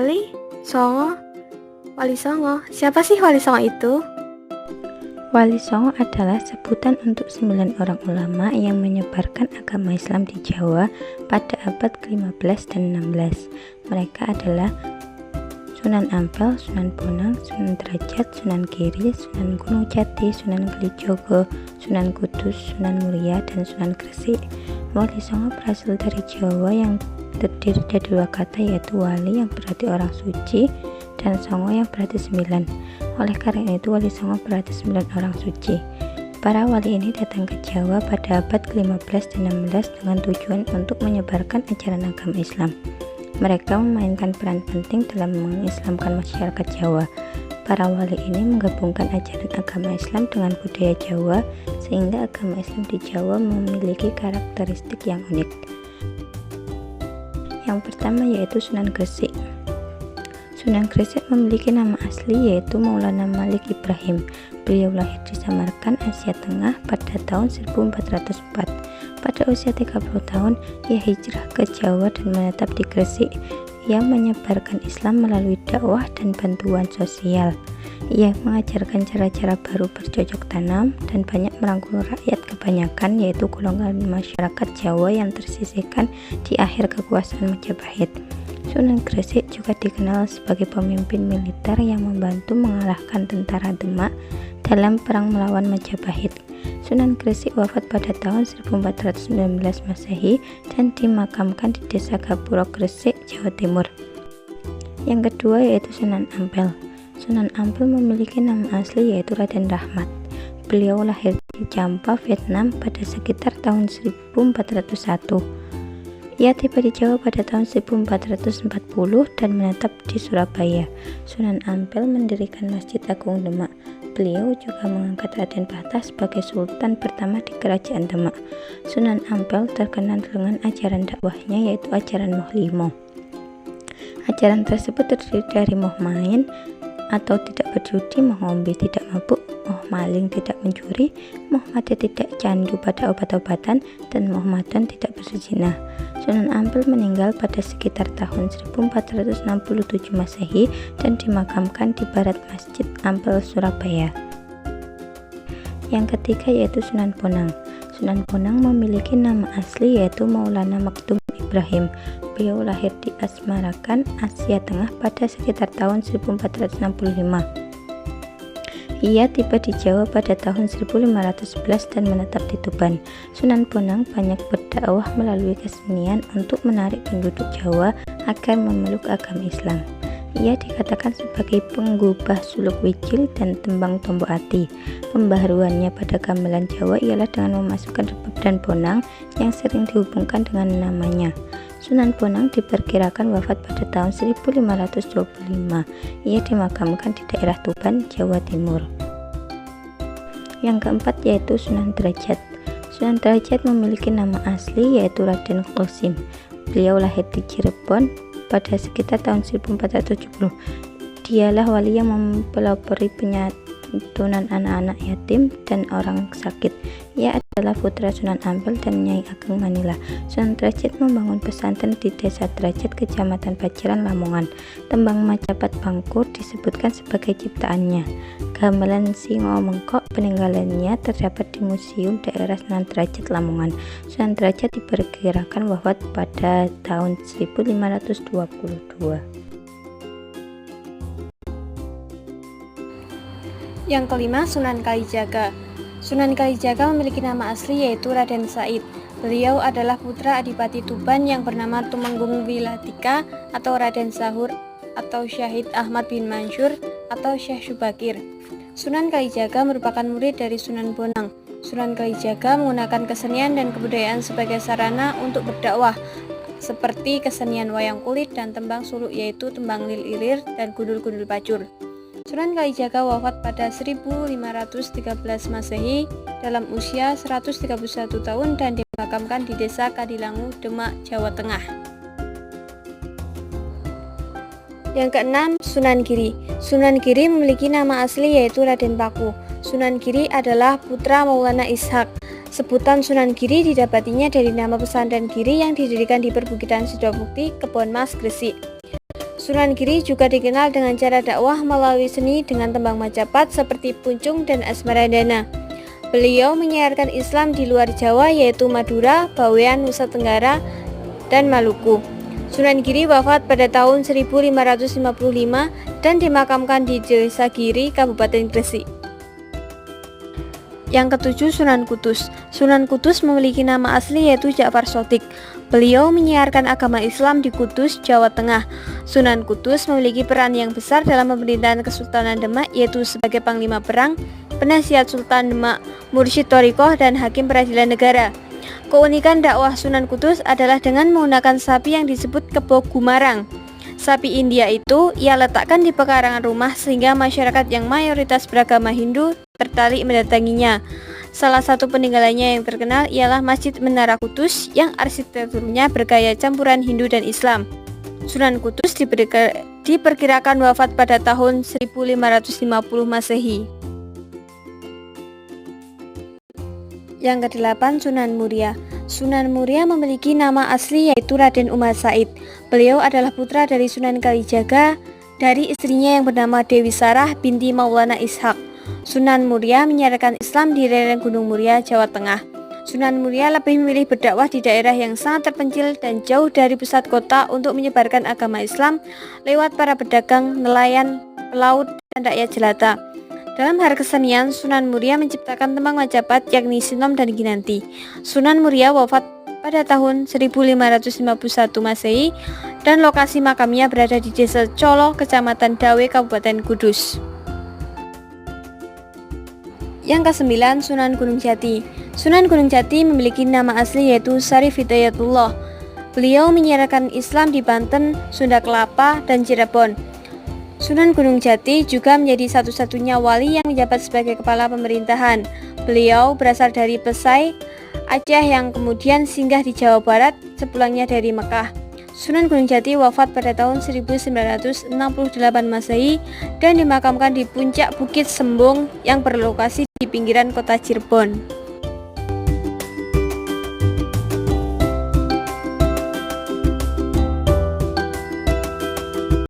Wali Songo. Wali Songo, siapa sih Wali Songo itu? Wali Songo adalah sebutan untuk 9 orang ulama yang menyebarkan agama Islam di Jawa pada abad ke-15 dan 16. Mereka adalah Sunan Ampel, Sunan Bonang, Sunan Derajat, Sunan Giri, Sunan Gunung Jati, Sunan Kalijogo, Sunan Kudus, Sunan Muria, dan Sunan Gresik. Wali Songo berasal dari Jawa yang terdiri dari dua kata, yaitu wali yang berarti orang suci dan songo yang berarti 9. Oleh karena itu Wali Songo berarti 9 orang suci. Para wali ini datang ke Jawa pada abad ke-15 dan 16 dengan tujuan untuk menyebarkan ajaran agama Islam. Mereka memainkan peran penting dalam mengislamkan masyarakat Jawa. Para wali ini menggabungkan ajaran agama Islam dengan budaya Jawa sehingga agama Islam di Jawa memiliki karakteristik yang unik. Yang pertama yaitu Sunan Gresik. Sunan Gresik memiliki nama asli yaitu Maulana Malik Ibrahim. Beliau lahir di Samarkand, Asia Tengah pada tahun 1404. Pada usia 30 tahun, ia hijrah ke Jawa dan menetap di Gresik. Ia menyebarkan Islam melalui dakwah dan bantuan sosial. Ia mengajarkan cara-cara baru bercocok tanam dan banyak merangkul rakyat kebanyakan, yaitu golongan masyarakat Jawa yang tersisihkan di akhir kekuasaan Majapahit. Sunan Gresik juga dikenal sebagai pemimpin militer yang membantu mengalahkan tentara Demak dalam perang melawan Majapahit. Sunan Gresik wafat pada tahun 1419 Masehi dan dimakamkan di Desa Gapuro, Gresik, Jawa Timur. Yang kedua yaitu Sunan Ampel. Sunan Ampel memiliki nama asli yaitu Raden Rahmat. Beliau lahir di Champa, Vietnam pada sekitar tahun 1401. Ia tiba di Jawa pada tahun 1440 dan menetap di Surabaya. Sunan Ampel mendirikan Masjid Agung Demak. Beliau juga mengangkat Raden Patah sebagai sultan pertama di Kerajaan Demak. Sunan Ampel terkenal dengan ajaran dakwahnya yaitu ajaran Moh Limo. Ajaran tersebut terdiri dari moh main atau tidak berjudi, moh ngombe tidak mabuk, moh maling tidak mencuri, moh mati tidak candu pada obat-obatan, dan moh madon tidak berzina. Sunan Ampel meninggal pada sekitar tahun 1467 Masehi dan dimakamkan di barat Masjid Ampel, Surabaya. Yang ketiga yaitu Sunan Bonang. Sunan Bonang memiliki nama asli yaitu Maulana Maktum Ibrahim. Beliau lahir di Asmarakan, Asia Tengah pada sekitar tahun 1465. Ia tiba di Jawa pada tahun 1511 dan menetap di Tuban. Sunan Bonang banyak berdakwah melalui kesenian untuk menarik penduduk Jawa agar memeluk agama Islam. Ia dikatakan sebagai penggubah suluk wijil dan tembang tombok ati. Pembaharuannya pada gamelan Jawa ialah dengan memasukkan rebab dan bonang yang sering dihubungkan dengan namanya. Sunan Bonang diperkirakan wafat pada tahun 1525. Ia dimakamkan di daerah Tuban, Jawa Timur. Yang keempat yaitu Sunan Derajat. Sunan Derajat memiliki nama asli yaitu Raden Qasim. Beliau lahir di Cirebon pada sekitar tahun 1470. Dialah wali yang mempelopori penyatunan anak-anak yatim dan orang sakit. Ia adalah putra Sunan Ampel dan Nyai Ageng Manila. Sunan Derajat membangun pesantren di Desa Derajat, Kecamatan Paciran, Lamongan. Tembang Macapat Bangkur disebutkan sebagai ciptaannya. Gamelan Singo Mengkok peninggalannya terdapat di Museum Daerah Sunan Derajat, Lamongan. Sunan Derajat diperkirakan wafat pada tahun 1522. Yang kelima, Sunan Kalijaga. Sunan Kalijaga memiliki nama asli yaitu Raden Said. Beliau adalah putra Adipati Tuban yang bernama Tumenggung Wilatika atau Raden Sahur atau Syahid Ahmad bin Mansur atau Syekh Subakir. Sunan Kalijaga merupakan murid dari Sunan Bonang. Sunan Kalijaga menggunakan kesenian dan kebudayaan sebagai sarana untuk berdakwah, seperti kesenian wayang kulit dan tembang suluk yaitu tembang lil-ilir dan gundul-gundul pacur. Sunan Kalijaga wafat pada 1513 Masehi dalam usia 131 tahun dan dimakamkan di Desa Kadilangu, Demak, Jawa Tengah. Yang keenam, Sunan Giri. Sunan Giri memiliki nama asli yaitu Raden Paku. Sunan Giri adalah putra Maulana Ishak. Sebutan Sunan Giri didapatinya dari nama pesantren Giri yang didirikan di perbukitan Sidobukti, Kebon Mas, Gresik. Sunan Giri juga dikenal dengan cara dakwah melalui seni dengan tembang Majapahit seperti Puncung dan Asmaradana. Beliau menyiarkan Islam di luar Jawa yaitu Madura, Bawean, Nusa Tenggara, dan Maluku. Sunan Giri wafat pada tahun 1555 dan dimakamkan di Desa Giri, Kabupaten Gresik. Yang ketujuh, Sunan Kudus. Sunan Kudus memiliki nama asli yaitu Ja'far Shodiq. Beliau menyiarkan agama Islam di Kudus, Jawa Tengah. Sunan Kudus memiliki peran yang besar dalam pemerintahan Kesultanan Demak yaitu sebagai Panglima Perang, Penasihat Sultan Demak, Mursyid Thariqah, dan Hakim Peradilan Negara. Keunikan dakwah Sunan Kudus adalah dengan menggunakan sapi yang disebut kebo gumarang. Sapi India itu ia letakkan di pekarangan rumah sehingga masyarakat yang mayoritas beragama Hindu tertarik mendatanginya. Salah satu peninggalannya yang terkenal ialah Masjid Menara Kudus yang arsitekturnya bergaya campuran Hindu dan Islam. Sunan Kudus diperkirakan wafat pada tahun 1550 Masehi. Yang kedelapan, Sunan Muria. Sunan Muria memiliki nama asli yaitu Raden Umar Said. Beliau adalah putra dari Sunan Kalijaga dari istrinya yang bernama Dewi Sarah binti Maulana Ishak. Sunan Muria menyiarkan Islam di lereng Gunung Muria, Jawa Tengah. Sunan Muria lebih memilih berdakwah di daerah yang sangat terpencil dan jauh dari pusat kota untuk menyebarkan agama Islam lewat para pedagang, nelayan, pelaut, dan rakyat jelata. Dalam hal kesenian, Sunan Muria menciptakan tembang Majapahit yakni Sinom dan Ginanti. Sunan Muria wafat pada tahun 1551 Masehi dan lokasi makamnya berada di Desa Colo, Kecamatan Dawe, Kabupaten Kudus. Yang kesembilan, Sunan Gunung Jati. Sunan Gunung Jati memiliki nama asli yaitu Syarif Hidayatullah. Beliau menyiarkan Islam di Banten, Sunda Kelapa, dan Cirebon. Sunan Gunung Jati juga menjadi satu-satunya wali yang menjabat sebagai kepala pemerintahan. Beliau berasal dari Pesai, Aceh yang kemudian singgah di Jawa Barat sepulangnya dari Mekah. Sunan Gunung Jati wafat pada tahun 1968 Masehi dan dimakamkan di puncak Bukit Sembung yang berlokasi di pinggiran kota Cirebon.